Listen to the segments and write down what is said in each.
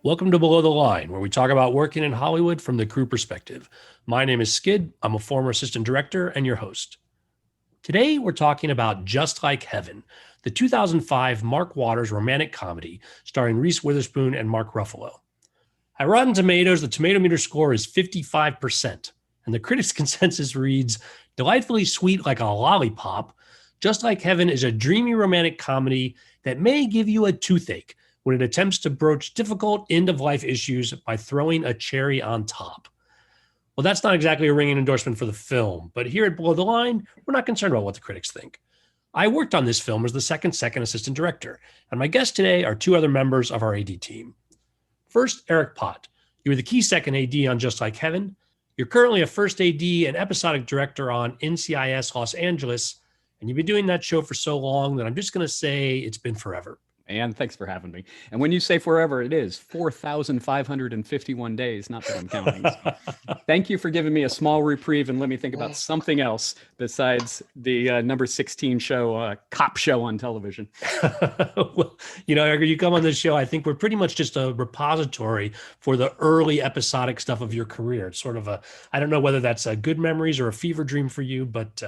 Welcome to Below the Line, where we talk about working in Hollywood from the crew perspective. My name is Skid. I'm a former assistant director and your host. Today, we're talking about Just Like Heaven, the 2005 Mark Waters romantic comedy starring Reese Witherspoon and Mark Ruffalo. At Rotten Tomatoes, the tomato meter score is 55%, and the critics' consensus reads, delightfully sweet like a lollipop, Just Like Heaven is a dreamy romantic comedy that may give you a toothache when it attempts to broach difficult end-of-life issues by throwing a cherry on top. Well, that's not exactly a ringing endorsement for the film, but here at Below the Line, we're not concerned about what the critics think. I worked on this film as the second assistant director, and my guests today are two other members of our AD team. First, Eric Pott. You were the key second AD on Just Like Heaven. You're currently a first AD and episodic director on NCIS Los Angeles, and you've been doing that show for so long that I'm just going to say it's been forever. And thanks for having me. And when you say forever, it is 4,551 days, not that I'm counting. Thank you for giving me a small reprieve and let me think about something else besides the number 16 show, cop show on television. Well, Eric, you come on this show, I think we're pretty much just a repository for the early episodic stuff of your career. It's sort of I don't know whether that's a good memories or a fever dream for you, but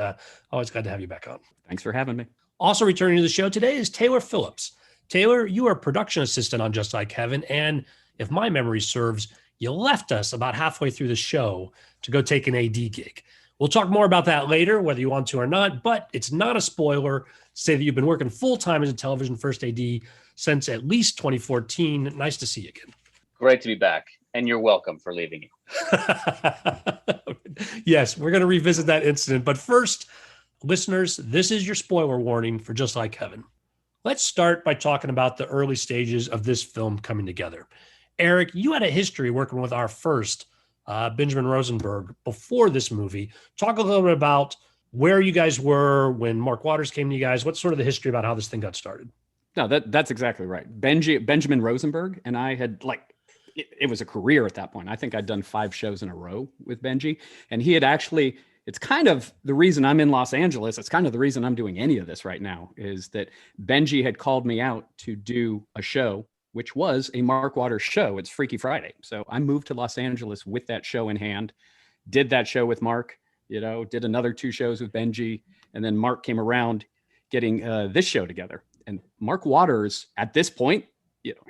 always glad to have you back on. Thanks for having me. Also returning to the show today is Taylor Phillips. Taylor, you are a production assistant on Just Like Heaven, and if my memory serves, you left us about halfway through the show to go take an AD gig. We'll talk more about that later, whether you want to or not, but it's not a spoiler to say that you've been working full-time as a television first AD since at least 2014. Nice to see you again. Great to be back, and you're welcome for leaving you. Yes, we're going to revisit that incident, but first, listeners, this is your spoiler warning for Just Like Heaven. Let's start by talking about the early stages of this film coming together. Eric, you had a history working with our first, Benjamin Rosenberg, before this movie. Talk a little bit about where you guys were when Mark Waters came to you guys. What's sort of the history about how this thing got started? No, that's exactly right. Benjamin Rosenberg and I had it was a career at that point. I think I'd done 5 shows in a row with Benji, and he had actually... It's kind of the reason I'm in Los Angeles. It's kind of the reason I'm doing any of this right now is that Benji had called me out to do a show, which was a Mark Waters show. It's Freaky Friday. So I moved to Los Angeles with that show in hand, did that show with Mark, did another 2 shows with Benji. And then Mark came around getting this show together. And Mark Waters at this point,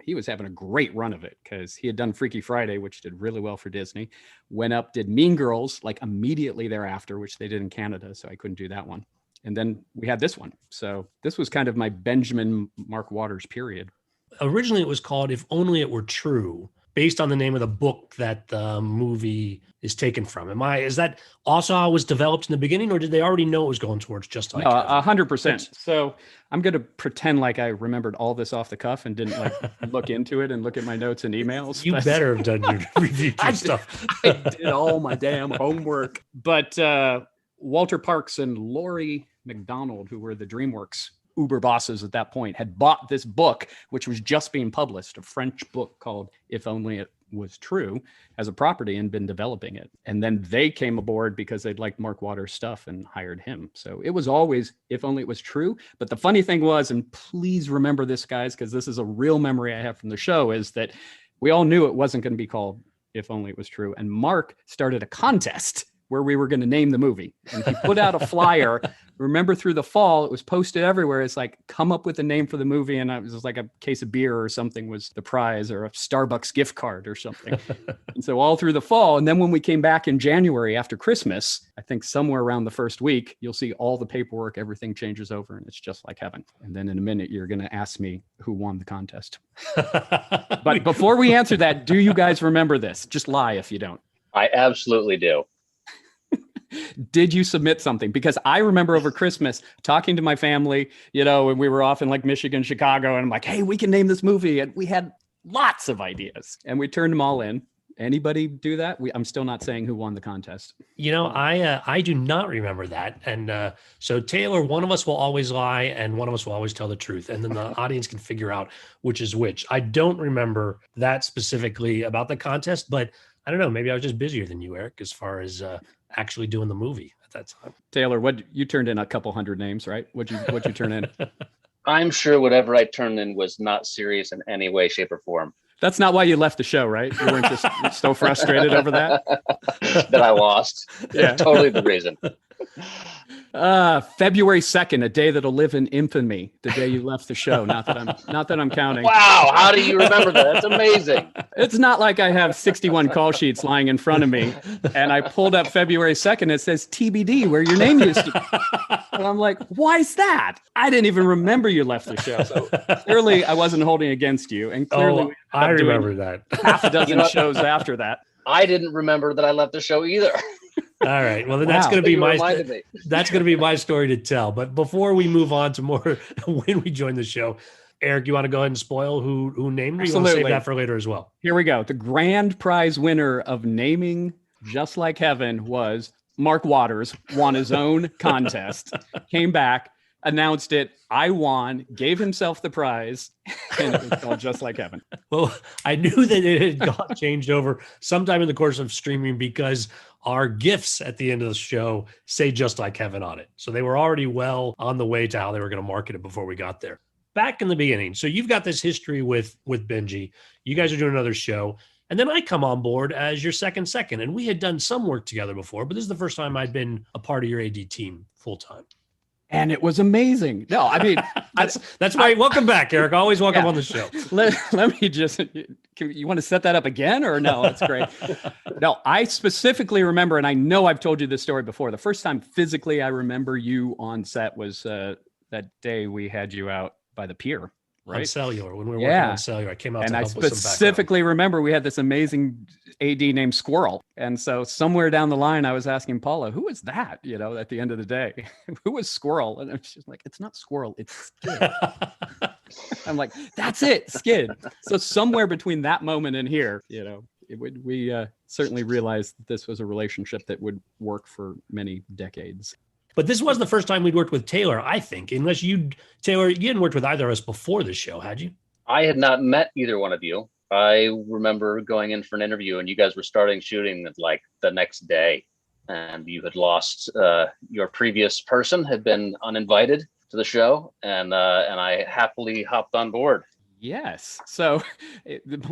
he was having a great run of it because he had done Freaky Friday, which did really well for Disney, went up, did Mean Girls immediately thereafter, which they did in Canada. So I couldn't do that one. And then we had this one. So this was kind of my Benjamin Mark Waters period. Originally, it was called If Only It Were True, based on the name of the book that the movie is taken from. Is that also how it was developed in the beginning, or did they already know it was going towards Just Like Heaven? 100%. So I'm going to pretend like I remembered all this off the cuff and didn't look into it and look at my notes and emails. You better have done your review stuff. I did all my damn homework. But Walter Parks and Laurie McDonald, who were the DreamWorks Uber bosses at that point, had bought this book, which was just being published, a French book called If Only It Was True, as a property and been developing it. And then they came aboard because they'd liked Mark Waters' stuff and hired him. So it was always If Only It Was True. But the funny thing was, and please remember this, guys, because this is a real memory I have from the show, is that we all knew it wasn't going to be called If Only It Was True. And Mark started a contest where we were going to name the movie. And he put out a flyer. Remember, through the fall, it was posted everywhere. It's come up with a name for the movie. And it was a case of beer or something was the prize, or a Starbucks gift card or something. And so all through the fall. And then when we came back in January after Christmas, I think somewhere around the first week, you'll see all the paperwork, everything changes over, and it's Just Like Heaven. And then in a minute, you're going to ask me who won the contest. But before we answer that, do you guys remember this? Just lie if you don't. I absolutely do. Did you submit something? Because I remember over Christmas talking to my family, when we were off in Michigan, Chicago, and I'm like, hey, we can name this movie. And we had lots of ideas and we turned them all in. Anybody do that? I'm still not saying who won the contest. I do not remember that. And so Taylor, one of us will always lie and one of us will always tell the truth. And then the audience can figure out which is which. I don't remember that specifically about the contest, but I don't know. Maybe I was just busier than you, Eric, as far as actually doing the movie at that time. Taylor, you turned in a couple hundred names, right? What'd you turn in? I'm sure whatever I turned in was not serious in any way, shape, or form. That's not why you left the show, right? You weren't just so frustrated over that? That I lost. Yeah. Totally the reason. February 2nd, a day that'll live in infamy, the day you left the show. Not that I'm counting. Wow, how do you remember that? That's amazing. It's not like I have 61 call sheets lying in front of me and I pulled up February 2nd. It says TBD, where your name used to be. And I'm like, why is that? I didn't even remember you left the show. So clearly I wasn't holding against you. And clearly I remember that. half a dozen shows after that. I didn't remember that I left the show either. All right. Well, then that's going to be that's going to be my story to tell. But before we move on to more when we joined the show, Eric, you want to go ahead and spoil who named her? You want to save that for later as well? Here we go. The grand prize winner of naming Just Like Heaven was Mark Waters. Won his own contest, came back, announced it. I won, gave himself the prize, and it was called Just Like Heaven. Well, I knew that it had got changed over sometime in the course of streaming because our gifts at the end of the show say Just Like Heaven on it. So they were already well on the way to how they were going to market it before we got there. Back in the beginning. So you've got this history with Benji. You guys are doing another show. And then I come on board as your second. And we had done some work together before, but this is the first time I'd been a part of your AD team full time. And it was amazing. No, I mean, that's why. Welcome back, Eric. Always welcome on the show. Let me just, you want to set that up again or no? That's great. No, I specifically remember, and I know I've told you this story before. The first time physically I remember you on set was that day we had you out by the pier, right? On Cellular, when we were working on Cellular. I came out and to I help with some specifically remember we had this amazing AD named Squirrel. And so somewhere down the line, I was asking Paula, who is that? You know, at the end of the day, who is Squirrel? And she's like, it's not Squirrel, it's Skid. I'm like, that's it, Skid. So somewhere between that moment and here, you know, we certainly realized that this was a relationship that would work for many decades. But this was the first time we'd worked with Taylor, I think, unless Taylor, you hadn't worked with either of us before the show, had you? I had not met either one of you. I remember going in for an interview and you guys were starting shooting like the next day, and you had lost your previous person, had been uninvited to the show, and I happily hopped on board. Yes. So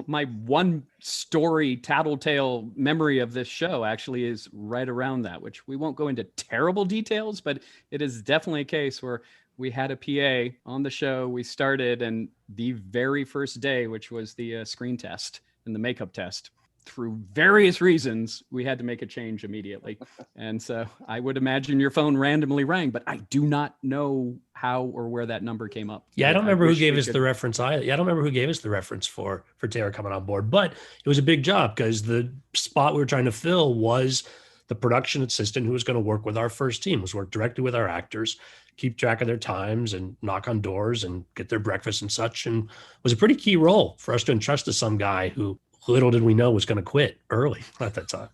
my one story tattletale memory of this show actually is right around that, which we won't go into terrible details, but it is definitely a case where we had a PA on the show. We started, and the very first day, which was the screen test and the makeup test, through various reasons, we had to make a change immediately. And so I would imagine your phone randomly rang, but I do not know how or where that number came up. Yeah, I don't remember who gave us the reference either. Yeah, I don't remember who gave us the reference for Taylor coming on board, but it was a big job because the spot we were trying to fill was the production assistant who was going to work with our first team, was work directly with our actors, keep track of their times and knock on doors and get their breakfast and such. And was a pretty key role for us to entrust to some guy who little did we know was going to quit early at that time.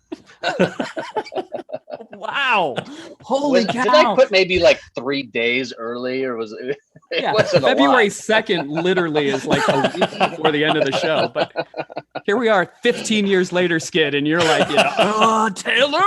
Wow. Holy cow. Did I quit maybe like 3 days early, or was it? February 2nd literally is like a week before the end of the show. But here we are 15 years later, Skid, and you're like, oh, Taylor.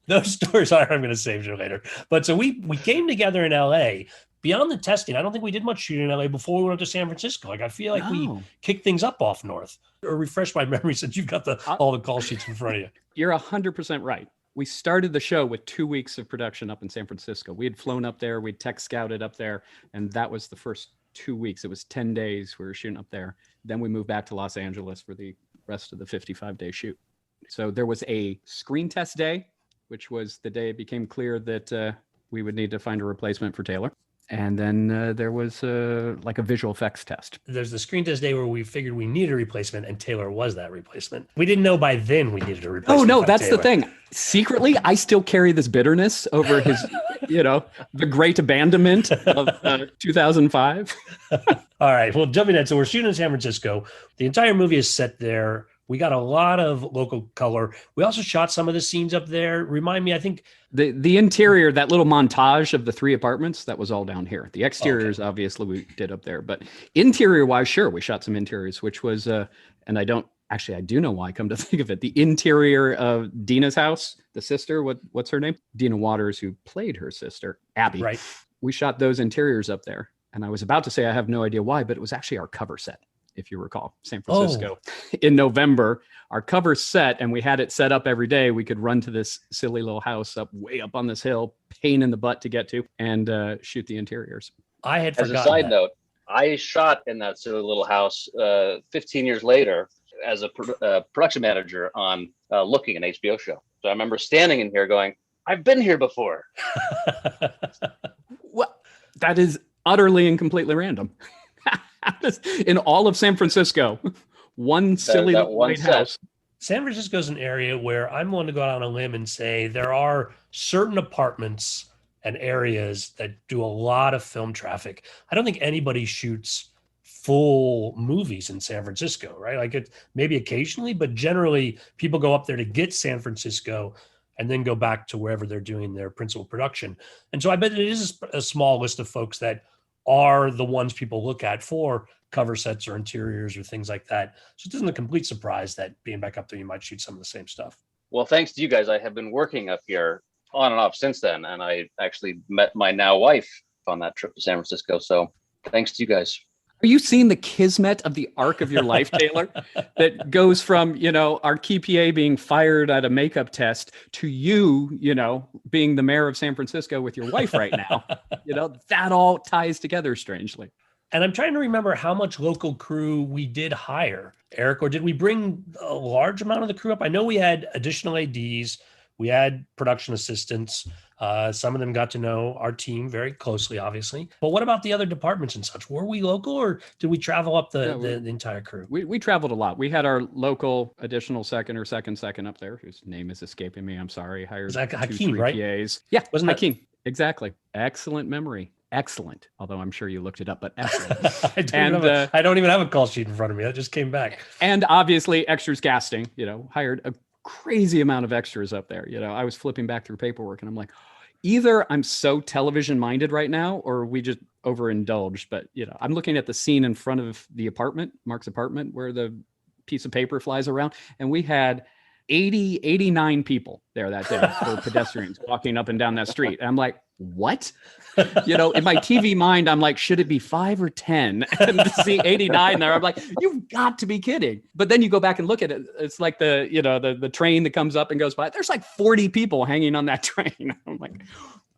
Those stories I'm going to save you later. But so we came together in LA. Beyond the testing, I don't think we did much shooting in LA before we went up to San Francisco. Like, I feel like we kicked things up off north. Or refresh my memory since you've got all the call sheets in front of you. You're 100% right. We started the show with 2 weeks of production up in San Francisco. We had flown up there, we'd tech scouted up there, and that was the first 2 weeks. It was 10 days we were shooting up there. Then we moved back to Los Angeles for the rest of the 55-day shoot. So there was a screen test day, which was the day it became clear that we would need to find a replacement for Taylor. And then there was like a visual effects test. There's the screen test day where we figured we needed a replacement, and Taylor was that replacement. We didn't know by then we needed a replacement. Oh, no, that's Taylor. The thing. Secretly, I still carry this bitterness over his, the great abandonment of 2005. All right. Well, jumping in. So we're shooting in San Francisco. The entire movie is set there. We got a lot of local color. We also shot some of the scenes up there. Remind me, I think the interior, that little montage of the 3 apartments, that was all down here. The exteriors, obviously, we did up there. But interior-wise, sure, we shot some interiors, which was, and I do know why, come to think of it. The interior of Dina's house, the sister, what's her name? Dina Waters, who played her sister, Abby. Right. We shot those interiors up there. And I was about to say I have no idea why, but it was actually our cover set, if you recall, San Oh. Francisco. In November, our cover set, and we had it set up every day. We could run to this silly little house way up on this hill, pain in the butt to get to, and shoot the interiors. I had As forgotten a side that. note, I shot in that silly little house 15 years later as a production manager on Looking, an HBO show. So I remember standing in here going, I've been here before. Well, that is utterly and completely random. In all of San Francisco, one silly that little one white set. house. San Francisco is an area where I'm willing to go out on a limb and say there are certain apartments and areas that do a lot of film traffic. I don't think anybody shoots full movies in San Francisco, right? Like it maybe occasionally, but generally people go up there to get San Francisco and then go back to wherever they're doing their principal production. And so I bet it is a small list of folks that are the ones people look at for cover sets or interiors or things like that. So it isn't a complete surprise that being back up there, you might shoot some of the same stuff. Well, thanks to you guys, I have been working up here on and off since then. And I actually met my now wife on that trip to San Francisco. So thanks to you guys. Are you seeing the kismet of the arc of your life, Taylor? That goes from, our key PA being fired at a makeup test to you, being the mayor of San Francisco with your wife right now. That all ties together strangely. And I'm trying to remember how much local crew we did hire, Eric, or did we bring a large amount of the crew up? I know we had additional ADs, we had production assistants. Some of them got to know our team very closely, obviously. But what about the other departments and such? Were we local or did we travel up the entire crew? We traveled a lot. We had our local additional second up there, whose name is escaping me. I'm sorry. Hired Was that 2, Hakeem, 3 right? PAs. Yeah, Wasn't that- Hakeem. Exactly. Excellent memory. Excellent. Although I'm sure you looked it up, but excellent. I don't even have a call sheet in front of me. That just came back. And obviously extras casting, hired a crazy amount of extras up there. I was flipping back through paperwork and I'm like, either I'm so television minded right now or we just overindulged. But, I'm looking at the scene in front of the apartment, Mark's apartment, where the piece of paper flies around. And we had 89 people there that day for pedestrians walking up and down that street. And I'm like, what? In my TV mind, I'm like, should it be 5 or 10? And to see 89 there, I'm like, you've got to be kidding. But then you go back and look at it. It's like the train that comes up and goes by. There's like 40 people hanging on that train. I'm like,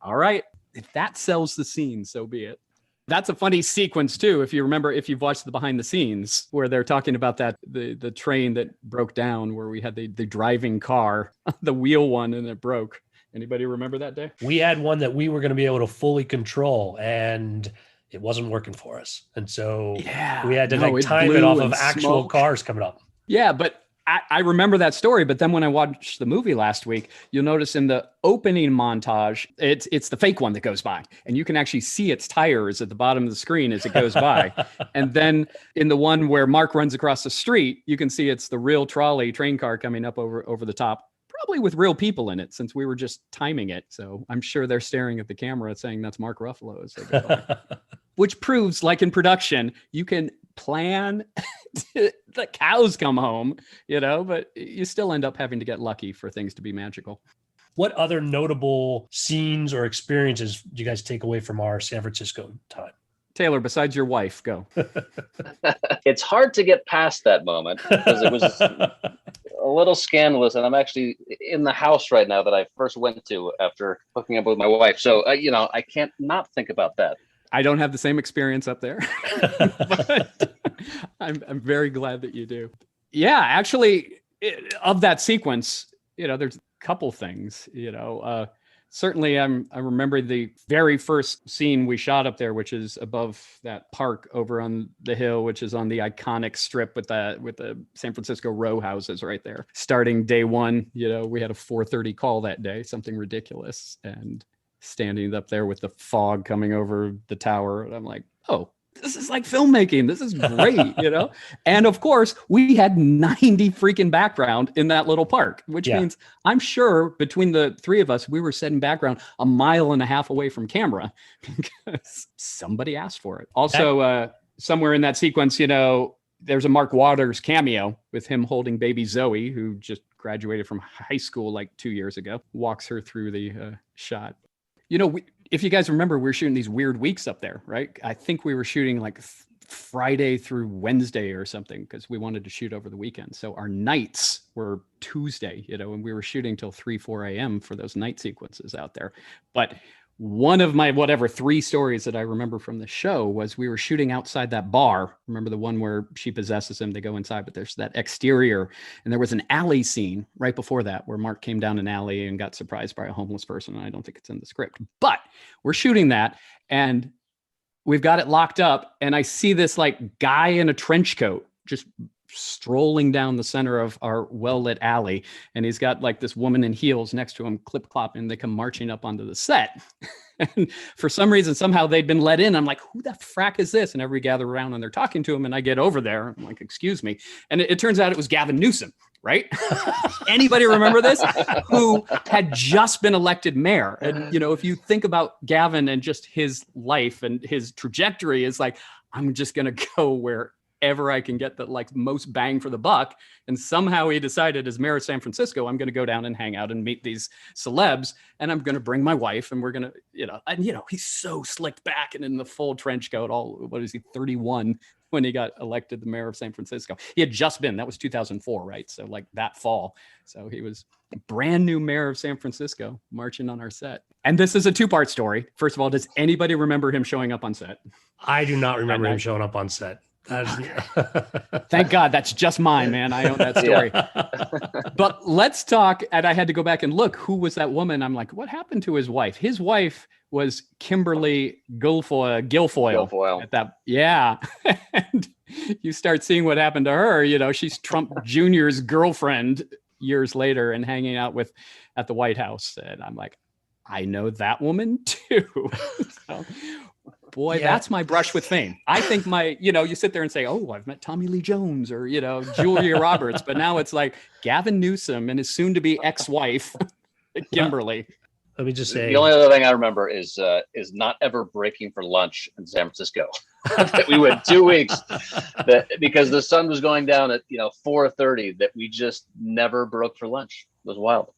all right, if that sells the scene, so be it. That's a funny sequence too. If you remember, if you've watched the behind the scenes where they're talking about that, the train that broke down where we had the driving car, the wheel one, and it broke. Anybody remember that day? We had one that we were going to be able to fully control and it wasn't working for us. And so we had to time it off of actual cars coming up. Yeah, but I remember that story. But then when I watched the movie last week, you'll notice in the opening montage, it's the fake one that goes by. And you can actually see its tires at the bottom of the screen as it goes by. And then in the one where Mark runs across the street, you can see it's the real train car coming up over the top. Probably with real people in it, since we were just timing it. So I'm sure they're staring at the camera saying that's Mark Ruffalo as they go by. Which proves, like in production, you can plan the cows come home, but you still end up having to get lucky for things to be magical. What other notable scenes or experiences do you guys take away from our San Francisco time? Taylor, besides your wife, go. It's hard to get past that moment because it was a little scandalous. And I'm actually in the house right now that I first went to after hooking up with my wife. So, I can't not think about that. I don't have the same experience up there, but I'm very glad that you do. Yeah, actually, of that sequence, there's a couple things, certainly I remember the very first scene we shot up there, which is above that park over on the hill, which is on the iconic strip with the San Francisco row houses right there. Starting day one, we had a 4:30 call that day, something ridiculous. And standing up there with the fog coming over the tower. And I'm like, oh, this is like filmmaking. This is great, And of course, we had 90 freaking background in that little park, which means I'm sure between the three of us, we were setting background 1.5 miles away from camera because somebody asked for it. Also, somewhere in that sequence, there's a Mark Waters cameo with him holding baby Zoe, who just graduated from high school like 2 years ago, walks her through the shot. if you guys remember, we were shooting these weird weeks up there, right? I think we were shooting like Friday through Wednesday or something because we wanted to shoot over the weekend. So our nights were Tuesday, and we were shooting till 3, 4 a.m. for those night sequences out there. But one of my 3 stories that I remember from the show was we were shooting outside that bar. Remember the one where she possesses him, they go inside, but there's that exterior. And there was an alley scene right before that where Mark came down an alley and got surprised by a homeless person. And I don't think it's in the script, but we're shooting that and we've got it locked up. And I see this like guy in a trench coat just strolling down the center of our well-lit alley, and he's got like this woman in heels next to him, clip clop, and they come marching up onto the set. And for some reason, somehow they'd been let in. I'm like, who the frack is this? And everybody gather around and they're talking to him, and I get over there. I'm like, excuse me. And it turns out it was Gavin Newsom, right? Anybody remember this? Who had just been elected mayor. And, if you think about Gavin and just his life and his trajectory is like, I'm just going to go wherever I can get the most bang for the buck. And somehow he decided as mayor of San Francisco, I'm going to go down and hang out and meet these celebs. And I'm going to bring my wife and we're going to, he's so slicked back and in the full trench coat, 31 when he got elected the mayor of San Francisco. He had just been, that was 2004, right? So like that fall. So he was a brand new mayor of San Francisco marching on our set. And this is a 2-part story. First of all, does anybody remember him showing up on set? I do not remember him showing up on set. Thank God, that's just mine, man. I own that story. But let's talk. And I had to go back and look, who was that woman? I'm like, what happened to his wife? His wife was Kimberly Guilfoyle. At that, yeah. And you start seeing what happened to her. She's Trump Jr.'s girlfriend years later and hanging out at the White House. And I'm like, I know that woman too. So, boy, yeah. That's my brush with fame. I think you sit there and say, oh, I've met Tommy Lee Jones or, Julia Roberts. But now it's like Gavin Newsom and his soon to be ex-wife, Kimberly. Let me just say. The only other thing I remember is not ever breaking for lunch in San Francisco. We went 2 weeks because the sun was going down at 4:30 that we just never broke for lunch. It was wild.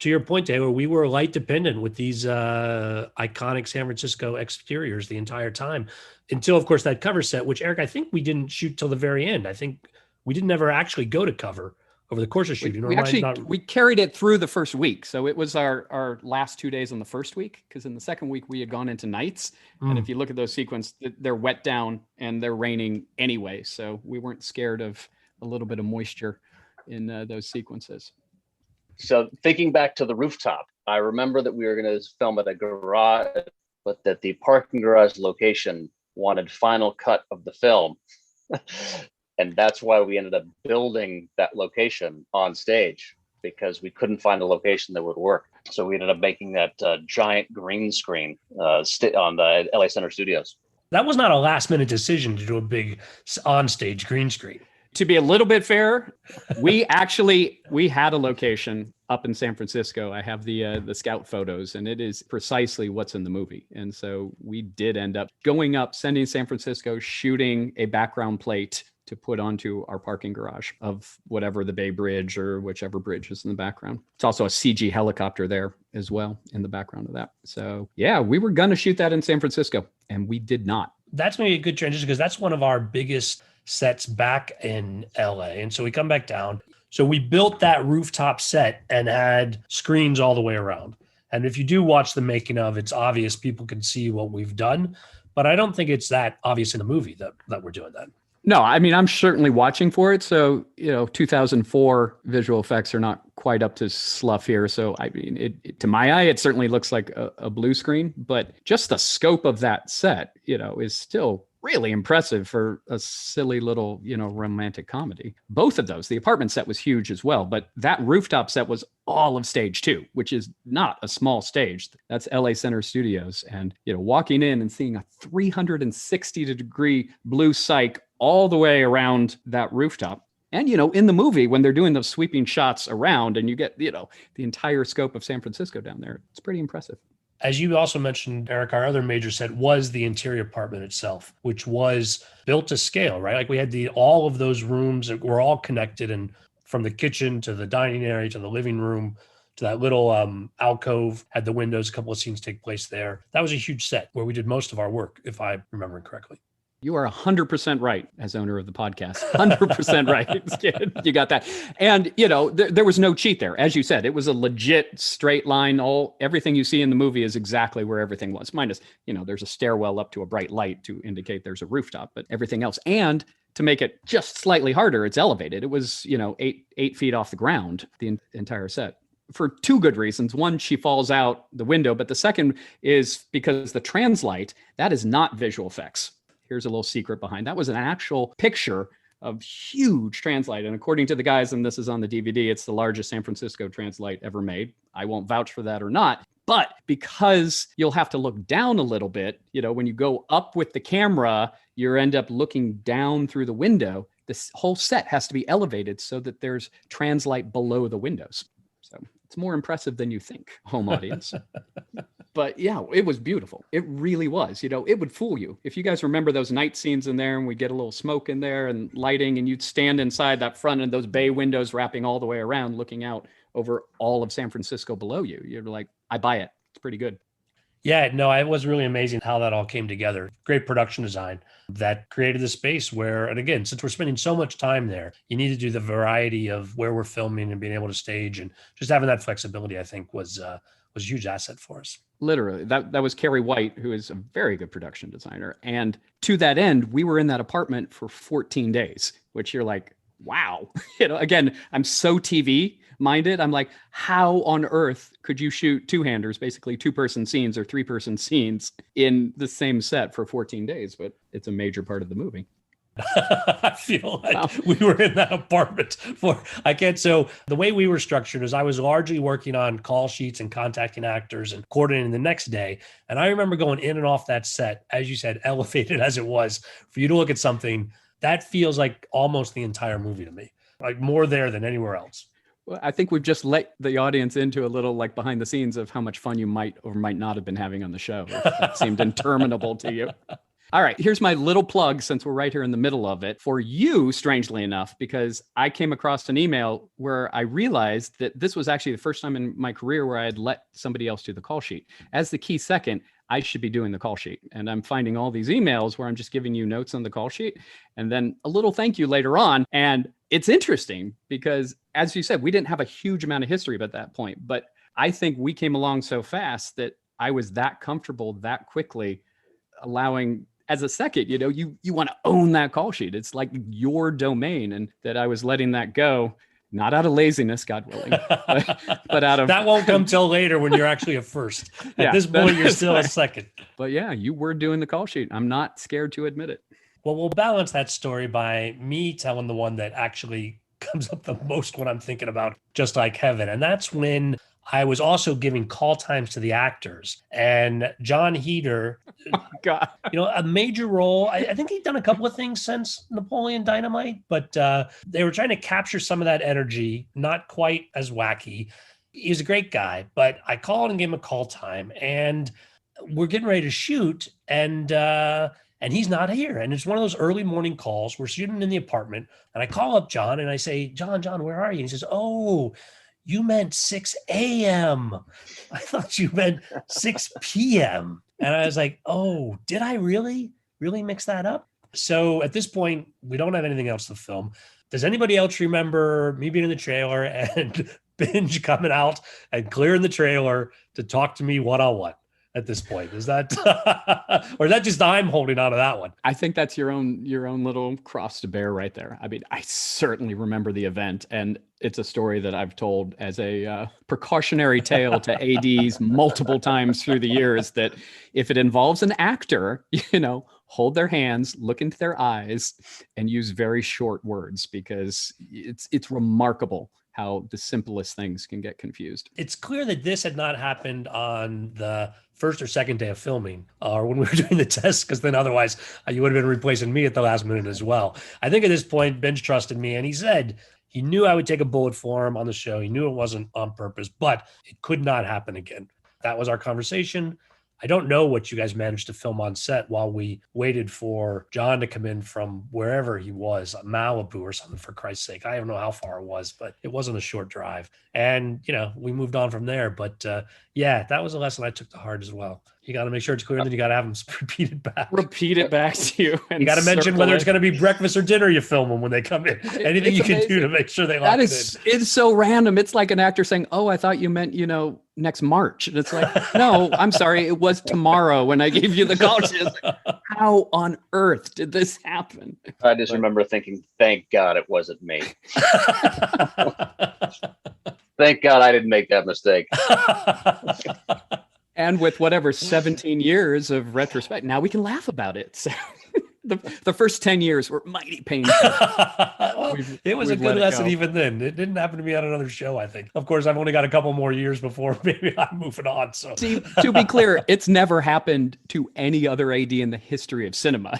To your point, Taylor, we were light dependent with these iconic San Francisco exteriors the entire time until, of course, that cover set, which, Eric, I think we didn't shoot till the very end. I think we didn't ever actually go to cover over the course of shooting. We carried it through the first week. So it was our last 2 days on the first week, because in the second week we had gone into nights. And if you look at those sequences, they're wet down and they're raining anyway. So we weren't scared of a little bit of moisture in those sequences. So thinking back to the rooftop, I remember that we were going to film at a garage, but that the parking garage location wanted final cut of the film. And that's why we ended up building that location on stage, because we couldn't find a location that would work. So we ended up making that giant green screen on the LA Center Studios. That was not a last minute decision to do a big on-stage green screen. To be a little bit fair, we had a location up in San Francisco. I have the scout photos, and it is precisely what's in the movie. And so we did end up going up, sending San Francisco, shooting a background plate to put onto our parking garage of whatever the Bay Bridge or whichever bridge is in the background. It's also a CG helicopter there as well in the background of that. So yeah, we were going to shoot that in San Francisco, and we did not. That's maybe a good transition, because that's one of our biggest sets back in LA. And so we come back down. So we built that rooftop set and had screens all the way around. And if you do watch the making of, it's obvious people can see what we've done. But I don't think it's that obvious in the movie that we're doing that. No, I mean, I'm certainly watching for it. So, 2004 visual effects are not quite up to slough here. So, I mean, to my eye, it certainly looks like a blue screen, but just the scope of that set, is still really impressive for a silly little, romantic comedy. Both of those, the apartment set was huge as well, but that rooftop set was all of stage 2, which is not a small stage. That's LA Center Studios. And, walking in and seeing a 360-degree blue cyc all the way around that rooftop. And, in the movie, when they're doing those sweeping shots around and you get, the entire scope of San Francisco down there, it's pretty impressive. As you also mentioned, Eric, our other major set was the interior apartment itself, which was built to scale, right? Like we had all of those rooms that were all connected, and from the kitchen to the dining area to the living room to that little alcove, had the windows, a couple of scenes take place there. That was a huge set where we did most of our work, if I remember correctly. You are 100% right as owner of the podcast. 100% right. You got that. And, there was no cheat there. As you said, it was a legit straight line. Everything you see in the movie is exactly where everything was. Minus, there's a stairwell up to a bright light to indicate there's a rooftop, but everything else. And to make it just slightly harder, it's elevated. It was, 8 feet off the ground, the entire set. For two good reasons. One, she falls out the window, but the second is because the translite, that is not visual effects. Here's a little secret behind that. Was an actual picture of huge translite. And according to the guys, and this is on the DVD, it's the largest San Francisco translite ever made. I won't vouch for that or not. But because you'll have to look down a little bit, when you go up with the camera, you end up looking down through the window. This whole set has to be elevated so that there's translite below the windows. So it's more impressive than you think, home audience. But yeah, it was beautiful. It really was. It would fool you. If you guys remember those night scenes in there and we get a little smoke in there and lighting and you'd stand inside that front and those bay windows wrapping all the way around, looking out over all of San Francisco below you. You're like, I buy it. It's pretty good. Yeah, no, it was really amazing how that all came together. Great production design that created the space where, and again, since we're spending so much time there, you need to do the variety of where we're filming and being able to stage, and just having that flexibility, I think was a huge asset for us. Literally, that was Carrie White, who is a very good production designer. And to that end, we were in that apartment for 14 days, which you're like, wow. Again, I'm so TV minded. I'm like, how on earth could you shoot two-handers, basically two-person scenes or three-person scenes in the same set for 14 days? But it's a major part of the movie. I feel like we were in that apartment so the way we were structured is I was largely working on call sheets and contacting actors and coordinating the next day. And I remember going in and off that set, as you said, elevated as it was, for you to look at something that feels like almost the entire movie to me, like more there than anywhere else. Well, I think we've just let the audience into a little like behind the scenes of how much fun you might or might not have been having on the show. If that seemed interminable to you. All right, here's my little plug, since we're right here in the middle of it, for you, strangely enough, because I came across an email where I realized that this was actually the first time in my career where I had let somebody else do the call sheet. As the key second, I should be doing the call sheet. And I'm finding all these emails where I'm just giving you notes on the call sheet and then a little thank you later on. And it's interesting because, as you said, we didn't have a huge amount of history at that point, but I think we came along so fast that I was that comfortable that quickly, allowing, as a second, you want to own that call sheet. It's like your domain, and that I was letting that go, not out of laziness, God willing, but out of... That won't come till later when you're actually a first. At this point, you're still a second. But yeah, you were doing the call sheet. I'm not scared to admit it. Well, we'll balance that story by me telling the one that actually comes up the most when I'm thinking about Just Like Heaven. And that's when I was also giving call times to the actors, and John Heder, oh God, a major role. I think he'd done a couple of things since Napoleon Dynamite, but they were trying to capture some of that energy, not quite as wacky. He's a great guy, but I called and gave him a call time, and we're getting ready to shoot, and he's not here. And it's one of those early morning calls. We're shooting in the apartment, and I call up John and I say, John, where are you? And he says, oh, you meant 6 a.m. I thought you meant 6 p.m. And I was like, oh, did I really mix that up? So at this point, we don't have anything else to film. Does anybody else remember me being in the trailer and Binge coming out and clearing the trailer to talk to me one-on-one at this point? Is that, or is that just I'm holding on to that one? I think that's your own little cross to bear right there. I mean, I certainly remember the event, and it's a story that I've told as a precautionary tale to ADs multiple times through the years, that if it involves an actor, hold their hands, look into their eyes, and use very short words, because it's remarkable how the simplest things can get confused. It's clear that this had not happened on the first or second day of filming, or when we were doing the tests, because then otherwise you would have been replacing me at the last minute as well. I think at this point, Benj trusted me, and he said he knew I would take a bullet for him on the show. He knew it wasn't on purpose, but it could not happen again. That was our conversation. I don't know what you guys managed to film on set while we waited for John to come in from wherever he was, Malibu or something, for Christ's sake. I don't know how far it was, but it wasn't a short drive. And, we moved on from there. But yeah, that was a lesson I took to heart as well. You got to make sure it's clear, and then you got to have them repeat it back. Repeat it back to you. And you got to mention whether it's circle going to be breakfast or dinner you film them when they come in. Anything you can do to make sure they lock That it is, it's so random. It's like an actor saying, "Oh, I thought you meant, next March." And it's like, no, I'm sorry. It was tomorrow when I gave you the call. She's like, how on earth did this happen? I just remember thinking, thank God it wasn't me. Thank God I didn't make that mistake. And with whatever 17 years of retrospect, now we can laugh about it. So the first 10 years were mighty painful. Well, it was a good lesson even then. It didn't happen to me on another show, I think. Of course, I've only got a couple more years before maybe I'm moving on. So, see, to be clear, it's never happened to any other AD in the history of cinema.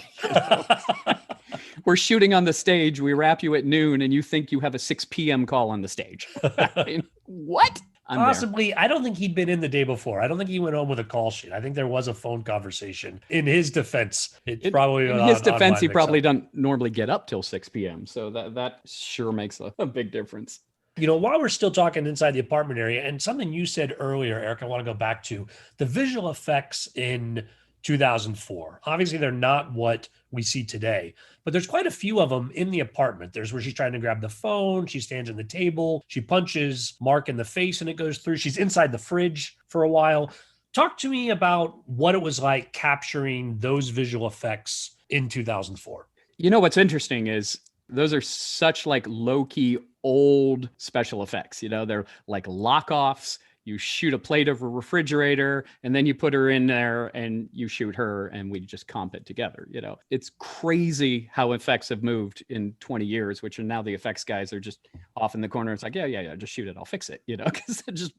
We're shooting on the stage. We wrap you at noon, and you think you have a 6 p.m. call on the stage. I mean, what? Possibly. I don't think he'd been in the day before. I don't think he went home with a call sheet. I think there was a phone conversation. In his defense, it's probably in his defense, he probably doesn't normally get up till 6 p.m. So that sure makes a big difference. While we're still talking inside the apartment area, and something you said earlier, Eric, I want to go back to the visual effects in 2004. Obviously, they're not what we see today, but there's quite a few of them in the apartment. There's where she's trying to grab the phone. She stands on the table. She punches Mark in the face and it goes through. She's inside the fridge for a while. Talk to me about what it was like capturing those visual effects in 2004. What's interesting is those are such like low-key old special effects. They're like lock-offs. You shoot a plate of a refrigerator and then you put her in there and you shoot her and we just comp it together. It's crazy how effects have moved in 20 years, which are now the effects guys are just off in the corner. It's like, yeah, just shoot it. I'll fix it, because they're just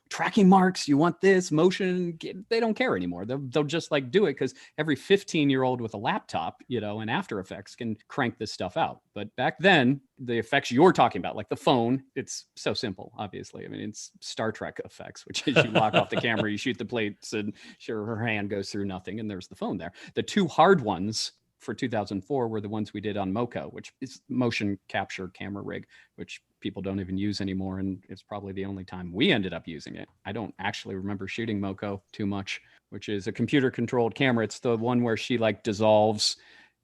tracking marks. You want this motion. They don't care anymore. They'll just like do it because every 15-year-old with a laptop, and After Effects can crank this stuff out. But back then, the effects you're talking about, like the phone, it's so simple, obviously. I mean, it's Star Trek effects, which is you lock off the camera, you shoot the plates, and sure, her hand goes through nothing, and there's the phone there. The two hard ones for 2004 were the ones we did on MoCo, which is motion capture camera rig, which people don't even use anymore, and it's probably the only time we ended up using it. I don't actually remember shooting MoCo too much, which is a computer-controlled camera. It's the one where she like dissolves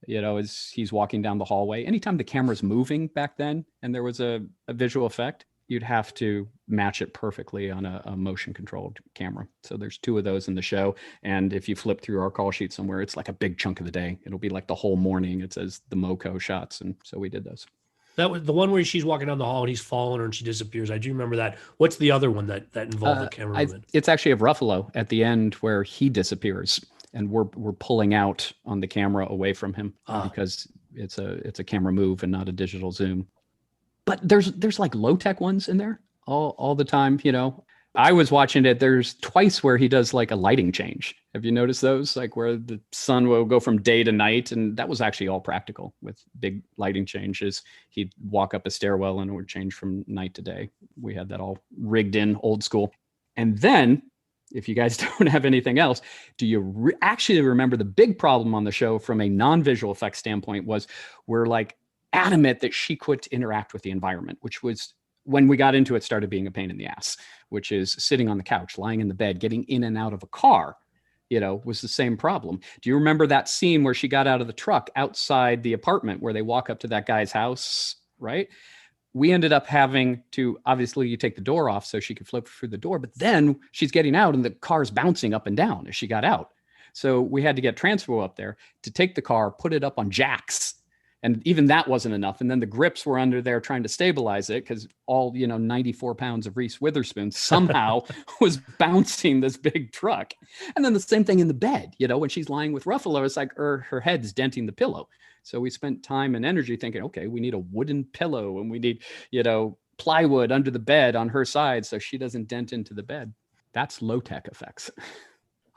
as he's walking down the hallway. Anytime the camera's moving back then and there was a visual effect, you'd have to match it perfectly on a motion controlled camera. So there's two of those in the show. And if you flip through our call sheet somewhere, it's like a big chunk of the day. It'll be like the whole morning. It says the MoCo shots. And so we did those. That was the one where she's walking down the hall and he's following her and she disappears. I do remember that. What's the other one that involved the camera movement? It's actually of Ruffalo at the end where he disappears. And we're pulling out on the camera away from him because it's a camera move and not a digital zoom. But there's like low tech ones in there all the time. I was watching it. There's twice where he does like a lighting change. Have you noticed those? Like where the sun will go from day to night, and that was actually all practical with big lighting changes. He'd walk up a stairwell and it would change from night to day. We had that all rigged in old school. And then, if you guys don't have anything else, do you actually remember the big problem on the show from a non-visual effects standpoint was we're like adamant that she could interact with the environment, which was when we got into it, started being a pain in the ass, which is sitting on the couch, lying in the bed, getting in and out of a car, was the same problem. Do you remember that scene where she got out of the truck outside the apartment where they walk up to that guy's house, right? We ended up having to, obviously you take the door off so she could flip through the door, but then she's getting out and the car's bouncing up and down as she got out. So we had to get transfer up there to take the car, put it up on jacks. And even that wasn't enough. And then the grips were under there trying to stabilize it because all, 94 pounds of Reese Witherspoon somehow was bouncing this big truck. And then the same thing in the bed, when she's lying with Ruffalo, it's like her head's denting the pillow. So we spent time and energy thinking, okay, we need a wooden pillow and we need, plywood under the bed on her side so she doesn't dent into the bed. That's low-tech effects.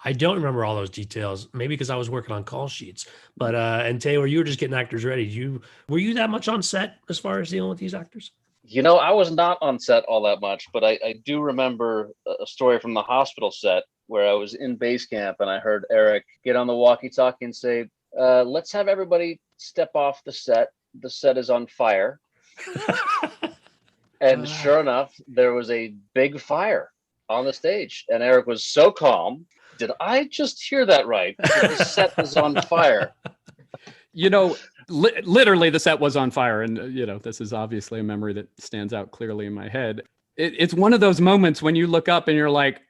I don't remember all those details, maybe because I was working on call sheets. But and Taylor, you were just getting actors ready. Were you that much on set as far as dealing with these actors? I was not on set all that much, but I do remember a story from the hospital set where I was in base camp and I heard Eric get on the walkie-talkie and say, let's have everybody step off the set. The set is on fire. And sure enough, there was a big fire on the stage. And Eric was so calm. Did I just hear that right? The set is on fire. You know, literally the set was on fire. And, you know, this is obviously a memory that stands out clearly in my head. It's one of those moments when you look up and you're like,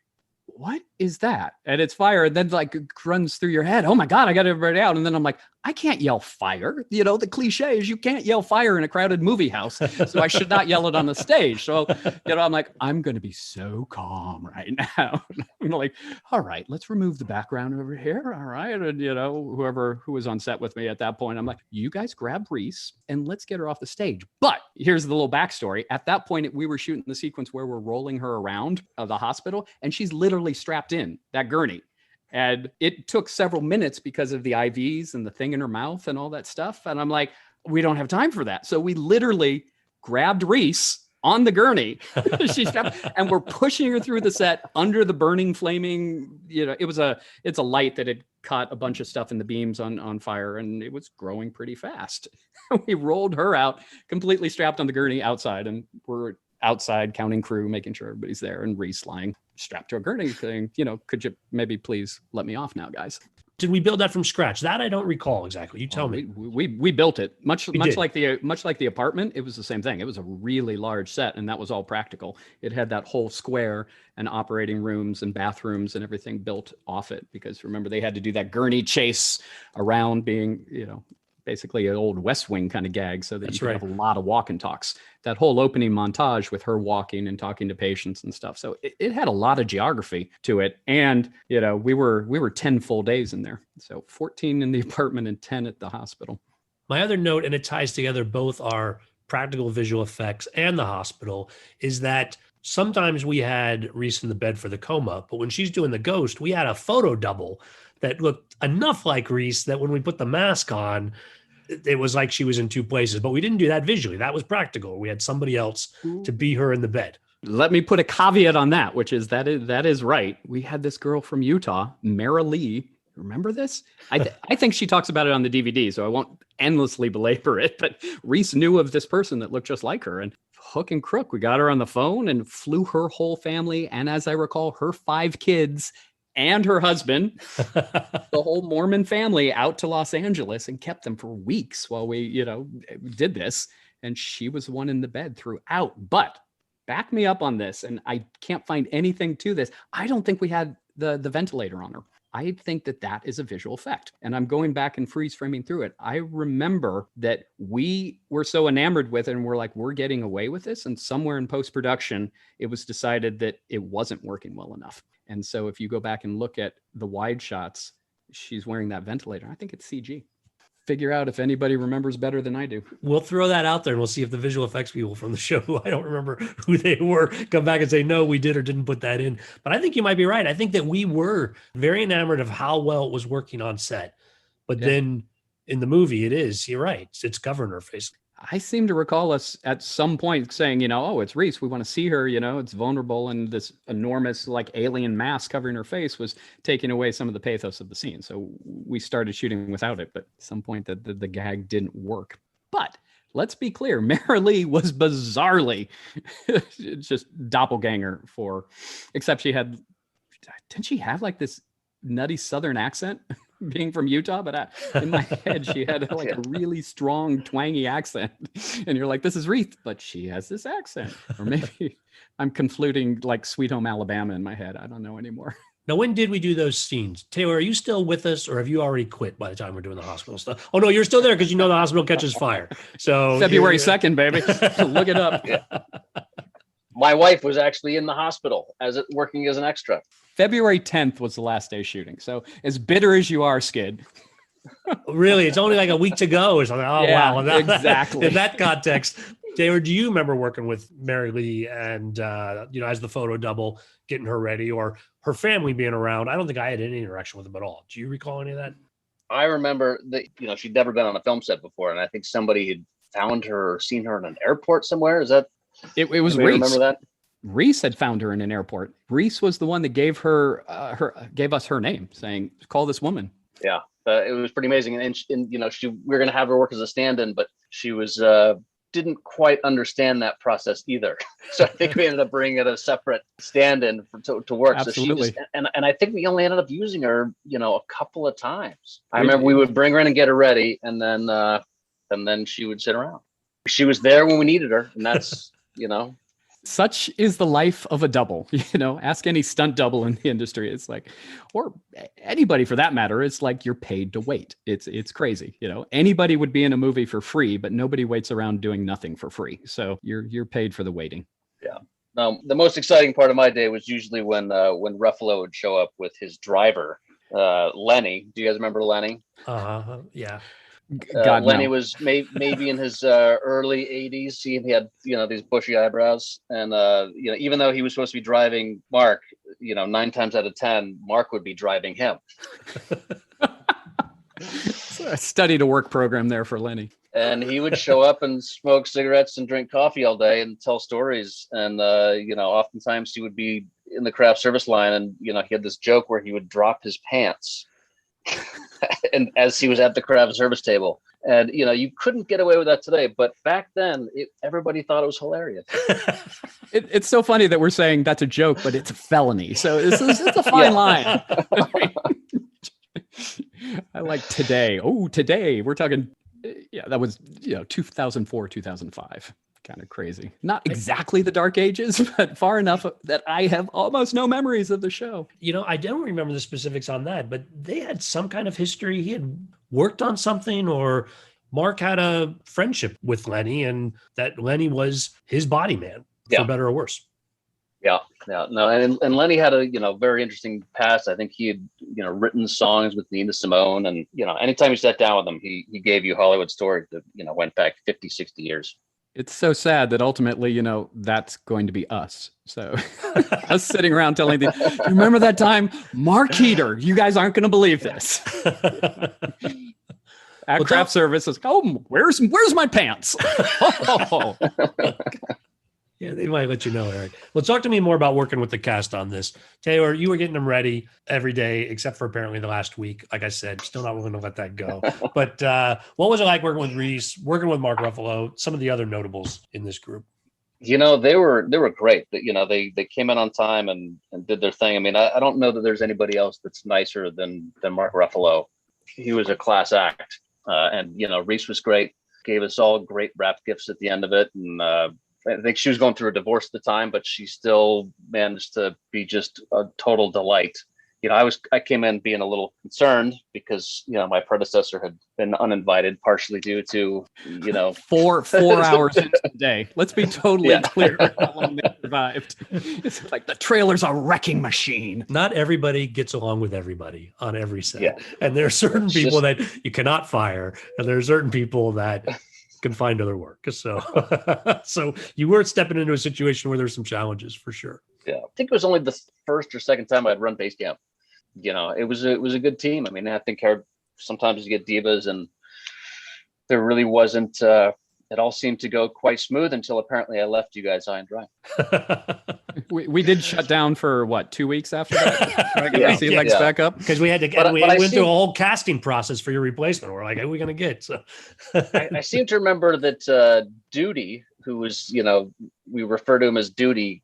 what is that? And it's fire. And then like runs through your head. Oh my God, I got everybody out. And then I'm like, I can't yell fire. You know, the cliche is you can't yell fire in a crowded movie house. So I should not yell it on the stage. So, you know, I'm like, I'm going to be so calm right now. I'm like, all right, let's remove the background over here. All right. And, you know, who was on set with me at that point, I'm like, you guys grab Reese and let's get her off the stage. But here's the little backstory. At that point, we were shooting the sequence where we're rolling her around the hospital and she's literally strapped in that gurney. And it took several minutes because of the IVs and the thing in her mouth and all that stuff. And I'm like, we don't have time for that. So we literally grabbed Reese on the gurney. She's strapped, and we're pushing her through the set under the burning, flaming, you know, it's a light that had caught a bunch of stuff in the beams on fire, and it was growing pretty fast. We rolled her out completely strapped on the gurney outside, and we're outside counting crew, making sure everybody's there, and Reese lying strapped to a gurney saying, you know, could you maybe please let me off now, guys? Did we build that from scratch? That I don't recall exactly. You tell me. We built it much like the apartment. It was the same thing. It was a really large set, and that was all practical. It had that whole square and operating rooms and bathrooms and everything built off it, because remember they had to do that gurney chase around, being, you know, basically an old West Wing kind of gag, so that you could have a lot of walk and talks. That whole opening montage with her walking and talking to patients and stuff. So it had a lot of geography to it. And, you know, we were 10 full days in there. So 14 in the apartment and 10 at the hospital. My other note, and it ties together both our practical visual effects and the hospital, is that sometimes we had Reese in the bed for the coma, but when she's doing the ghost, we had a photo double that looked enough like Reese that when we put the mask on, it was like she was in two places. But we didn't do that visually. That was practical. We had somebody else to be her in the bed. Let me put a caveat on that, which is that is right. We had this girl from Utah, Mara Lee. Remember this? I think she talks about it on the DVD, so I won't endlessly belabor it. But Reese knew of this person that looked just like her, and hook and crook, we got her on the phone and flew her whole family, and as I recall, her 5 kids and her husband, the whole Mormon family, out to Los Angeles and kept them for weeks while we, you know, did this. And she was the one in the bed throughout. But back me up on this, and I can't find anything to this. I don't think we had the ventilator on her. I think that is a visual effect. And I'm going back and freeze framing through it. I remember that we were so enamored with it, and we're like, we're getting away with this. And somewhere in post-production, it was decided that it wasn't working well enough. And so if you go back and look at the wide shots, she's wearing that ventilator. I think it's CG. Figure out if anybody remembers better than I do. We'll throw that out there and we'll see if the visual effects people from the show, who I don't remember who they were, come back and say, no, we did or didn't put that in. But I think you might be right. I think that we were very enamored of how well it was working on set. But then in the movie, you're right. It's covering her face. I seem to recall us at some point saying, you know, oh, it's Reese. We want to see her, you know, it's vulnerable. And this enormous like alien mask covering her face was taking away some of the pathos of the scene. So we started shooting without it. But at some point the gag didn't work. But let's be clear, Mara Lee was bizarrely just doppelganger except didn't she have like this nutty Southern accent? Being from Utah, but in my head, she had like a really strong, twangy accent. And you're like, this is Reese, but she has this accent. Or maybe I'm conflating like Sweet Home Alabama in my head. I don't know anymore. Now, when did we do those scenes? Taylor, are you still with us, or have you already quit by the time we're doing the hospital stuff? Oh, no, you're still there because you know the hospital catches fire. So February 2nd, baby. Look it up. Yeah. My wife was actually in the hospital working as an extra. February 10th was the last day shooting. So as bitter as you are, Skid. Really? It's only like a week to go or something. Oh, yeah, wow. Exactly. In that context, Taylor, do you remember working with Mary Lee and, you know, as the photo double, getting her ready, or her family being around? I don't think I had any interaction with them at all. Do you recall any of that? I remember that, you know, she'd never been on a film set before. And I think somebody had found her or seen her in an airport somewhere. Is that? It was Reese. Reese. Remember that? Reese had found her in an airport. Reese was the one that gave gave us her name, saying, "Call this woman." Yeah, it was pretty amazing. And we were going to have her work as a stand-in, but she was didn't quite understand that process either. So I think we ended up bringing in a separate stand-in to work. Absolutely. So she was, and I think we only ended up using her, a couple of times. I remember we would bring her in and get her ready, and then she would sit around. She was there when we needed her, and that's Such is the life of a double. Ask any stunt double in the industry. It's like, or anybody for that matter. It's like you're paid to wait. It's crazy. Anybody would be in a movie for free, but nobody waits around doing nothing for free. So you're paid for the waiting. Yeah. The most exciting part of my day was usually when Ruffalo would show up with his driver, Lenny. Do you guys remember Lenny? Yeah. Lenny was maybe in his early 80s. He had these bushy eyebrows, and even though he was supposed to be driving Mark, 9 times out of 10 Mark would be driving him. A study to work program there for Lenny. And he would show up and smoke cigarettes and drink coffee all day and tell stories. And oftentimes he would be in the craft service line, and he had this joke where he would drop his pants. And as he was at the craft service table, and you couldn't get away with that today, but back then everybody thought it was hilarious. It's so funny that we're saying that's a joke, but it's a felony. So it's a fine line. I like today. Oh, today we're talking. Yeah, that was 2004, 2005. Kind of crazy. Not exactly the dark ages, but far enough that I have almost no memories of the show. I don't remember the specifics on that, but they had some kind of history. He had worked on something, or Mark had a friendship with Lenny, and that Lenny was his body man, for better or worse. Yeah. No, and Lenny had a very interesting past. I think he had written songs with Nina Simone, and anytime you sat down with him, he gave you Hollywood stories that went back 50, 60 years. It's so sad that ultimately, that's going to be us. So us sitting around telling you remember that time, Mark Heater, you guys aren't going to believe this. At craft service, it's where's my pants? Yeah, they might let you know, Eric. Well, talk to me more about working with the cast on this. Taylor, you were getting them ready every day, except for apparently the last week. Like I said, still not willing to let that go. But what was it like working with Reese, working with Mark Ruffalo, some of the other notables in this group? They were great. They came in on time and did their thing. I mean, I don't know that there's anybody else that's nicer than Mark Ruffalo. He was a class act, and Reese was great. Gave us all great wrap gifts at the end of it, and I think she was going through a divorce at the time, but she still managed to be just a total delight. I came in being a little concerned because, my predecessor had been uninvited, partially due to, 4 hours into the day. Let's be totally clear how long they survived. It's like the trailer's a wrecking machine. Not everybody gets along with everybody on every set. Yeah. And there are certain people that you cannot fire, and there are certain people that can find other work. So you were stepping into a situation where there's some challenges for sure. Yeah. I think it was only the first or second time I'd run base camp. It was a good team. I mean, I think sometimes you get divas, and there really wasn't, it all seemed to go quite smooth until apparently I left you guys high and dry. We did shut down for 2 weeks after that? Legs back up? Because we had to, we went through a whole casting process for your replacement. We're like, who are we going to get? So I seem to remember that Duty, who was, we refer to him as Duty,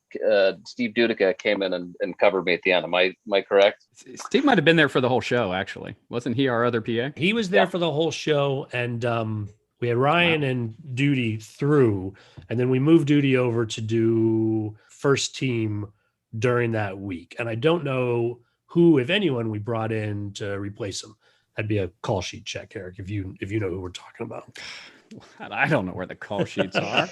Steve Dudica came in and covered me at the end. Am I correct? Steve might have been there for the whole show, actually. Wasn't he our other PA? He was there for the whole show, and we had Ryan and Duty through, and then we moved Duty over to do first team during that week. And I don't know who, if anyone, we brought in to replace him. That'd be a call sheet check, Eric, if you know who we're talking about. I don't know where the call sheets are.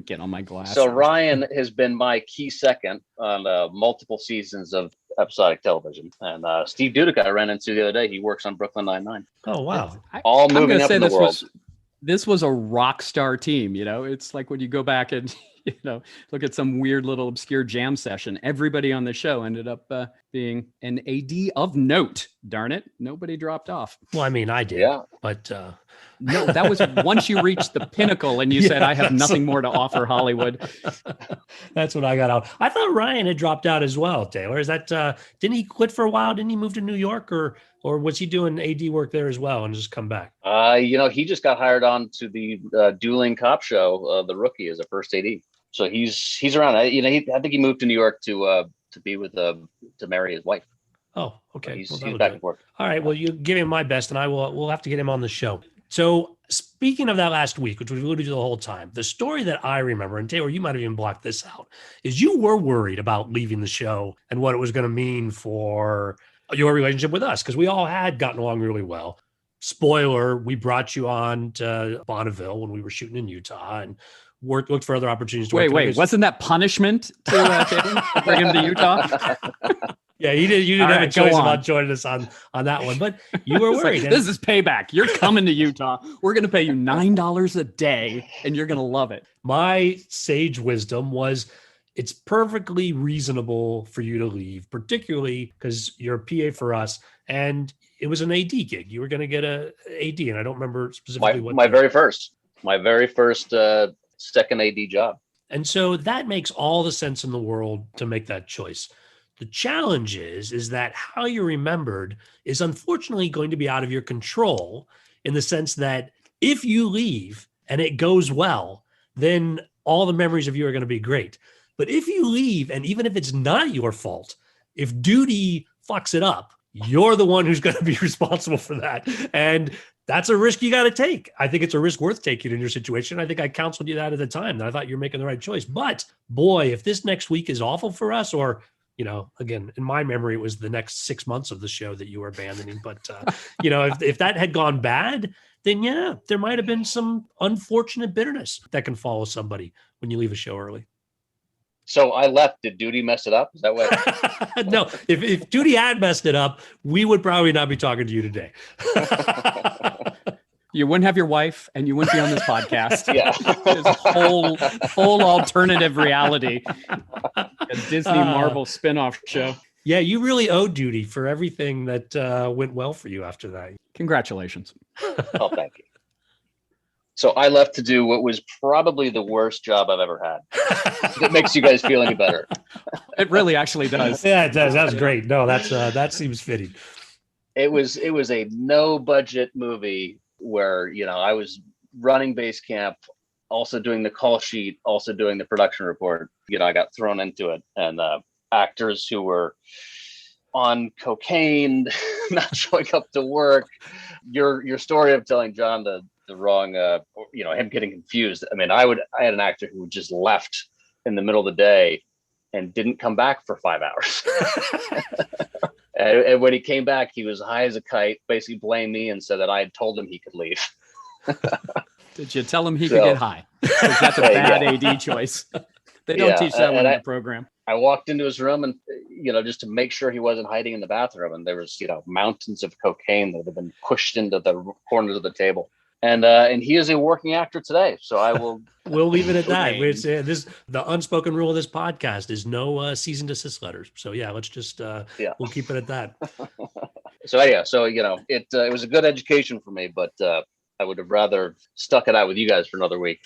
Get on my glasses. So Ryan has been my key second on multiple seasons of episodic television. And Steve Dudica I ran into the other day. He works on Brooklyn Nine-Nine. Oh, wow. All moving up in the world. This was a rock star team. It's like when you go back and look at some weird little obscure jam session. Everybody on the show ended up being an AD of note. Darn it, nobody dropped off. Well, I mean, I did, Yeah. but no, that was once you reached the pinnacle and you said, "I have nothing more to offer Hollywood." That's what I got out. I thought Ryan had dropped out as well. Taylor, is that didn't he quit for a while? Didn't he move to New York, or was he doing AD work there as well and just come back? He just got hired on to the dueling cop show, The Rookie, as a first AD. So he's around. I think he moved to New York to be with to marry his wife. Oh, okay. He's that'll back do and forth. All right. Well, you give him my best, and we'll have to get him on the show. So speaking of that last week, which we alluded to the whole time, the story that I remember, and Taylor, you might have even blocked this out, is you were worried about leaving the show and what it was going to mean for your relationship with us, because we all had gotten along really well. Spoiler, we brought you on to Bonneville when we were shooting in Utah and looked for other opportunities. To Wait, wasn't that punishment to bring him to Utah? Yeah, you didn't have a choice about joining us on that one, but you were worried. Like, this is payback. You're coming to Utah. We're going to pay you $9 a day, and you're going to love it. My sage wisdom was it's perfectly reasonable for you to leave, particularly because you're a PA for us, and it was an AD gig. You were going to get a AD, and I don't remember specifically my very first second AD job. And so that makes all the sense in the world to make that choice. The challenge is that how you're remembered is unfortunately going to be out of your control, in the sense that if you leave and it goes well, then all the memories of you are going to be great. But if you leave, and even if it's not your fault, if duty fucks it up, you're the one who's going to be responsible for that. And that's a risk you got to take. I think it's a risk worth taking in your situation. I think I counseled you that at the time, that I thought you're making the right choice. But boy, if this next week is awful for us, or again, in my memory, it was the next 6 months of the show that you were abandoning. But, if that had gone bad, then yeah, there might have been some unfortunate bitterness that can follow somebody when you leave a show early. So I left. Did duty mess it up? Is that what? No, if duty had messed it up, we would probably not be talking to you today. You wouldn't have your wife, and you wouldn't be on this podcast. Yeah. This whole alternative reality, a Disney Marvel spinoff show. Yeah, you really owe duty for everything that went well for you after that. Congratulations. Oh, thank you. So I left to do what was probably the worst job I've ever had. It makes you guys feel any better. It really actually does. Yeah, it does. That's great. No, that seems fitting. It was a no budget movie where, I was running base camp, also doing the call sheet, also doing the production report. I got thrown into it, and actors who were on cocaine, not showing up to work. Your story of telling John the wrong, him getting confused. I mean, I had an actor who just left in the middle of the day and didn't come back for 5 hours. And when he came back, he was high as a kite, basically blamed me and said that I had told him he could leave. Did you tell him he could get high? Because that's a bad AD choice. They don't teach that one in the program. I walked into his room and, just to make sure he wasn't hiding in the bathroom. And there was, mountains of cocaine that had been pushed into the corners of the table. And he is a working actor today. So I will. We'll leave it at that. The unspoken rule of this podcast is no cease and desist letters. So yeah, let's just we'll keep it at that. So it was a good education for me, but I would have rather stuck it out with you guys for another week.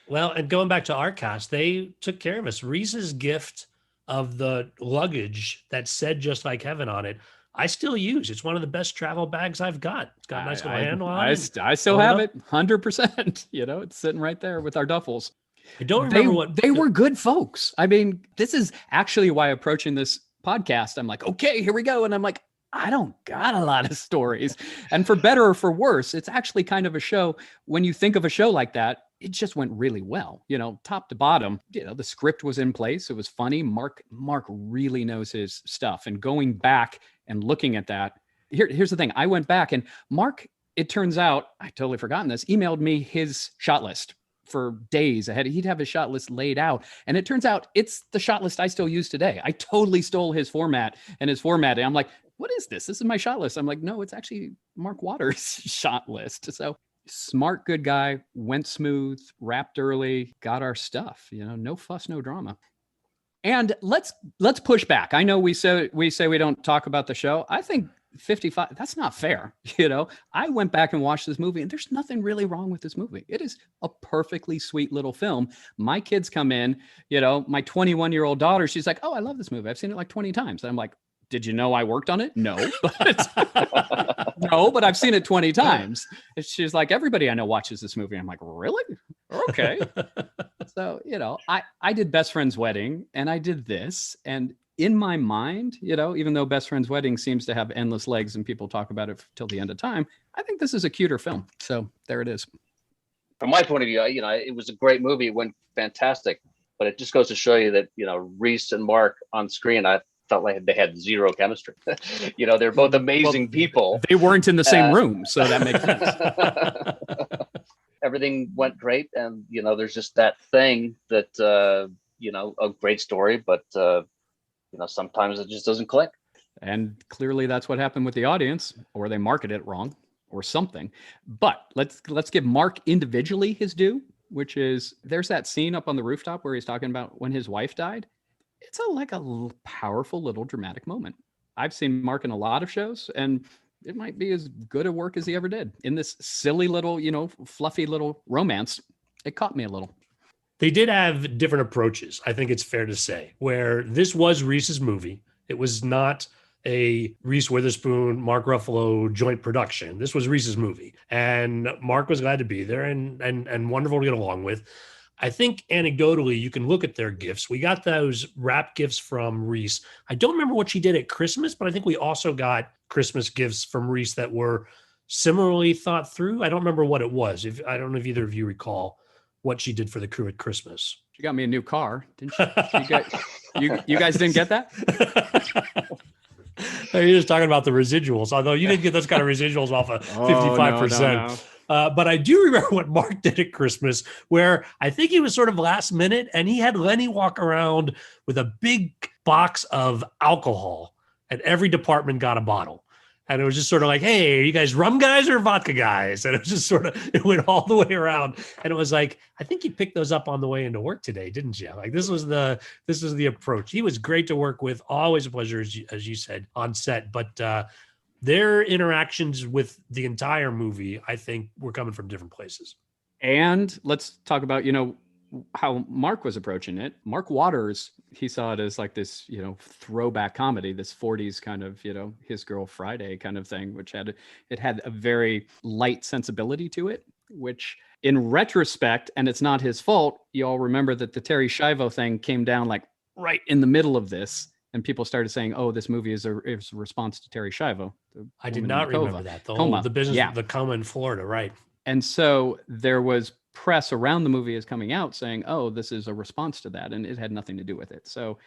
Well, and going back to our cast, they took care of us. Reese's gift of the luggage that said "Just Like Heaven" on it, I still use. It's one of the best travel bags I've got. It's got a nice little handle on it. I still have it 100%. It's sitting right there with our duffels. I don't remember they were good folks. I mean, this is actually why approaching this podcast, I'm like, okay, here we go. And I'm like, I don't got a lot of stories. And for better or for worse, it's actually kind of a show. When you think of a show like that, it just went really well, top to bottom. The script was in place. It was funny. Mark really knows his stuff. And going back and looking at that, here's the thing. I went back, and Mark, it turns out, I totally forgotten this, emailed me his shot list for days ahead. He'd have his shot list laid out. And it turns out it's the shot list I still use today. I totally stole his format and his format. And I'm like, what is this? This is my shot list. I'm like, no, it's actually Mark Waters' shot list. So Smart, good guy, went smooth, wrapped early, got our stuff, no fuss, no drama. And let's push back. I know we say we don't talk about the show. I think 55, that's not fair. I went back and watched this movie, and there's nothing really wrong with this movie. It is a perfectly sweet little film. My kids come in, my 21-year-old daughter, she's like, oh, I love this movie. I've seen it like 20 times. And I'm like, did you know I worked on it? No, but I've seen it 20 times. And she's like, everybody I know watches this movie. I'm like, really? Okay. So, I did Best Friend's Wedding, and I did this. And in my mind, even though Best Friend's Wedding seems to have endless legs and people talk about it till the end of time, I think this is a cuter film. So there it is. From my point of view, it was a great movie. It went fantastic, but it just goes to show you that, Reese and Mark on screen, I felt like they had zero chemistry. They're both amazing people. They weren't in the same room, so that makes sense. Everything went great, and there's just that thing that a great story, but sometimes it just doesn't click. And clearly that's what happened with the audience, or they marketed it wrong or something. But let's give Mark individually his due, which is there's that scene up on the rooftop where he's talking about when his wife died. It's a powerful little dramatic moment. I've seen Mark in a lot of shows, and it might be as good a work as he ever did. In this silly little, fluffy little romance, it caught me a little. They did have different approaches, I think it's fair to say, where this was Reese's movie. It was not a Reese Witherspoon, Mark Ruffalo joint production. This was Reese's movie. And Mark was glad to be there and wonderful to get along with. I think anecdotally, you can look at their gifts. We got those wrap gifts from Reese. I don't remember what she did at Christmas, but I think we also got Christmas gifts from Reese that were similarly thought through. I don't remember what it was. I don't know if either of you recall what she did for the crew at Christmas. She got me a new car, didn't she? You guys didn't get that? You're just talking about the residuals, although you didn't get those kind of residuals off of 55%. No. But I do remember what Mark did at Christmas, where I think he was sort of last minute, and he had Lenny walk around with a big box of alcohol, and every department got a bottle. And it was just sort of like, hey, are you guys rum guys or vodka guys? And it was just sort of, it went all the way around. And it was like, I think you picked those up on the way into work today, didn't you? Like this was the approach. He was great to work with, always a pleasure, as you said, on set. But their interactions with the entire movie, I think, were coming from different places. And let's talk about, how Mark was approaching it. Mark Waters, he saw it as like this, throwback comedy, this 40s kind of, His Girl Friday kind of thing, which had a very light sensibility to it, which in retrospect, and it's not his fault, you all remember that the Terry Schiavo thing came down like right in the middle of this. And people started saying, oh, this movie is a response to Terry Schiavo. I did not remember that. The business, the coma in Florida, right. And so there was press around the movie is coming out saying, oh, this is a response to that. And it had nothing to do with it. So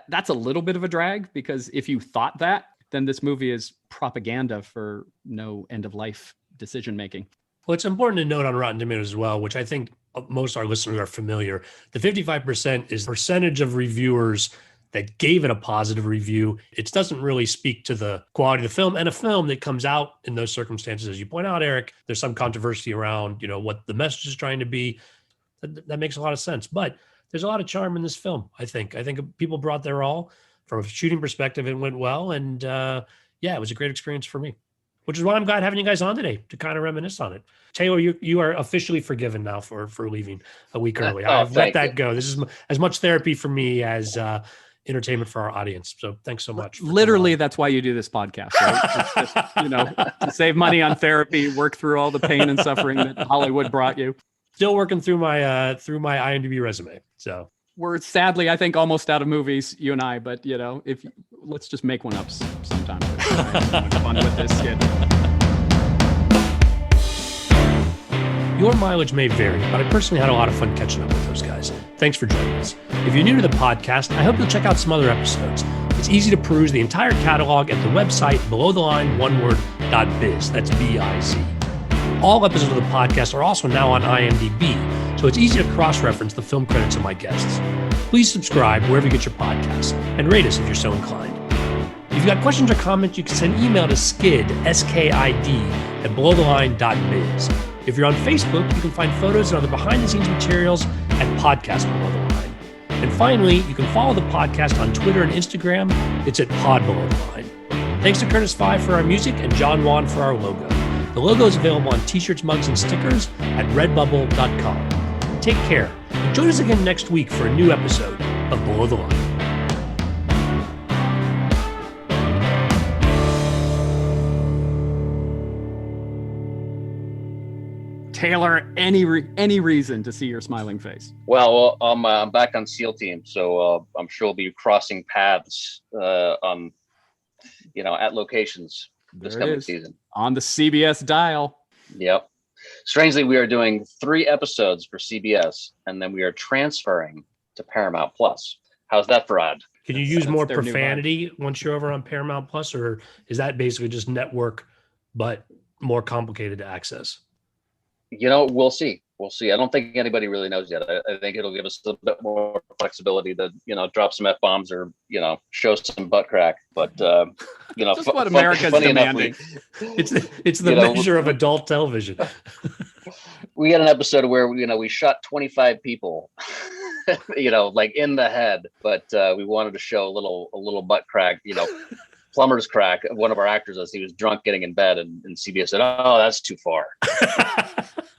that's a little bit of a drag, because if you thought that, then this movie is propaganda for no end of life decision making. Well, it's important to note on Rotten Tomatoes as well, which I think most of our listeners are familiar. The 55% is the percentage of reviewers that gave it a positive review. It doesn't really speak to the quality of the film, and a film that comes out in those circumstances, as you point out, Eric, there's some controversy around, what the message is trying to be. That makes a lot of sense, but there's a lot of charm in this film. I think people brought their all. From a shooting perspective, it went well. And it was a great experience for me, which is why I'm glad having you guys on today to kind of reminisce on it. Taylor, you are officially forgiven now for leaving a week early. I've let that go. This is as much therapy for me as entertainment for our audience. So thanks so much. Literally, that's why you do this podcast, right? Just, to save money on therapy, work through all the pain and suffering that Hollywood brought you. Still working through my IMDb resume. So we're sadly, I think, almost out of movies, you and I. But let's just make one up sometime. Fun with this kid. Your mileage may vary, but I personally had a lot of fun catching up with those guys. Thanks for joining us. If you're new to the podcast, I hope you'll check out some other episodes. It's easy to peruse the entire catalog at the website belowtheline.biz. That's B-I-Z. All episodes of the podcast are also now on IMDb, so it's easy to cross-reference the film credits of my guests. Please subscribe wherever you get your podcasts, and rate us if you're so inclined. If you've got questions or comments, you can send email to skid, S-K-I-D, at belowtheline.biz. If you're on Facebook, you can find photos and other behind-the-scenes materials at Podcast Below the Line. And finally, you can follow the podcast on Twitter and Instagram. It's at Pod Below the Line. Thanks to Curtis Five for our music and John Wan for our logo. The logo is available on t-shirts, mugs, and stickers at redbubble.com. Take care and join us again next week for a new episode of Below the Line. Taylor, any reason to see your smiling face? Well, I'm back on SEAL team, so I'm sure we'll be crossing paths on, at locations this coming season on the CBS dial. Yep. Strangely, we are doing 3 episodes for CBS, and then we are transferring to Paramount Plus. How's that for odd? Can you use more profanity once you're over on Paramount Plus, or is that basically just network, but more complicated to access? We'll see. We'll see. I don't think anybody really knows yet. I think it'll give us a bit more flexibility to, drop some F-bombs or, show some butt crack. But, just what America's demanding. It's the measure of adult television. We had an episode where, we shot 25 people, like in the head, but we wanted to show a little butt crack, plumber's crack. One of our actors, as he was drunk getting in bed, and CBS said, "Oh, that's too far."